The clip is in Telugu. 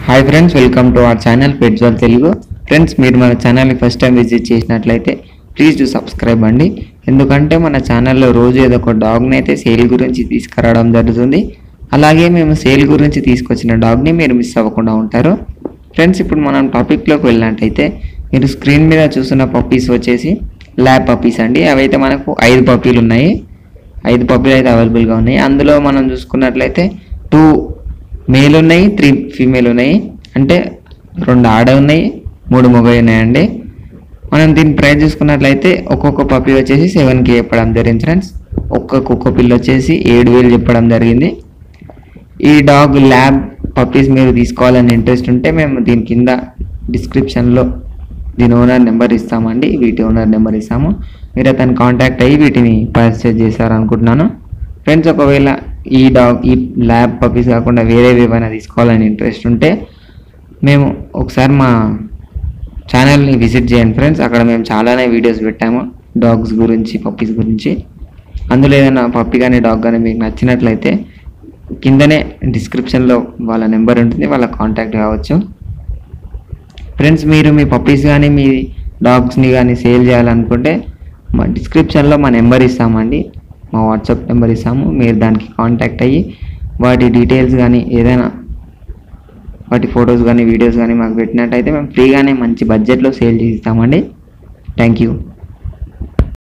Hi friends, welcome to our channel pets world Telugu. Friends, మీరు మన ఛానల్ని ఫస్ట్ టైం విజిట్ చేసినట్లయితే ప్లీజ్ డు సబ్స్క్రైబ్ అండి. ఎందుకంటే మన ఛానల్లో రోజు ఏదో ఒక డాగ్ని అయితే సేల్ గురించి తీసుకురావడం జరుగుతుంది. అలాగే మేము సేల్ గురించి తీసుకొచ్చిన డాగ్ని మీరు మిస్ అవ్వకుండా ఉంటారు. ఫ్రెండ్స్, ఇప్పుడు మనం టాపిక్లోకి వెళ్ళినట్టయితే మీరు స్క్రీన్ మీద చూస్తున్న పప్పీస్ వచ్చేసి ల్యాబ్ పప్పీస్ అండి. అవైతే మనకు 5 పప్పీలు ఉన్నాయి. 5 పప్పీలు అయితే అవైలబుల్గా ఉన్నాయి. అందులో మనం చూసుకున్నట్లయితే 2 మేల్ ఉన్నాయి, 3 ఫీమేల్ ఉన్నాయి. అంటే 2 ఆడ ఉన్నాయి, 3 మగ ఉన్నాయండి. మనం దీని ప్రైస్ చూసుకున్నట్లయితే ఒక్కొక్క పప్పీ వచ్చేసి 7K చెప్పడం జరిగింది ఫ్రెండ్స్. ఒక్క కుక్క పిల్ల వచ్చేసి 7,000 చెప్పడం జరిగింది. ఈ డాగ్ ల్యాబ్ పప్పీస్ మీరు తీసుకోవాలని ఇంట్రెస్ట్ ఉంటే మేము దీని కింద డిస్క్రిప్షన్లో దీని ఓనర్ నెంబర్ ఇస్తామండి. వీటి ఓనర్ నెంబర్ ఇస్తాము. మీరు అతను కాంటాక్ట్ అయ్యి వీటిని పర్చేజ్ చేస్తారనుకుంటున్నాను. ఫ్రెండ్స్, ఒకవేళ ఈ ల్యాబ్ పప్పీస్ కాకుండా వేరేవి ఏమైనా తీసుకోవాలని ఇంట్రెస్ట్ ఉంటే మేము ఒకసారి మా ఛానల్ని విజిట్ చేయండి ఫ్రెండ్స్. అక్కడ మేము చాలానే వీడియోస్ పెట్టాము డాగ్స్ గురించి, పప్పీస్ గురించి. అందులో ఏదైనా పప్పీ కానీ డాగ్ కానీ మీకు నచ్చినట్లయితే కిందనే డిస్క్రిప్షన్లో వాళ్ళ నెంబర్ ఉంటుంది, వాళ్ళ కాంటాక్ట్ కావచ్చు. ఫ్రెండ్స్, మీరు మీ పప్పీస్ కానీ మీ డాగ్స్ని కానీ సేల్ చేయాలనుకుంటే మా డిస్క్రిప్షన్లో మా నెంబర్ ఇస్తామండి, మా వాట్సాప్ నెంబర్ ఇస్తాము. మీరు దానికి కాంటాక్ట్ అయ్యి వాటి డీటెయిల్స్ కానీ ఏదైనా వాటి ఫొటోస్ కానీ వీడియోస్ కానీ మాకు పెట్టినట్టయితే మేము ఫ్రీగానే మంచి బడ్జెట్లో సేల్ చేస్తామండి. Thank you.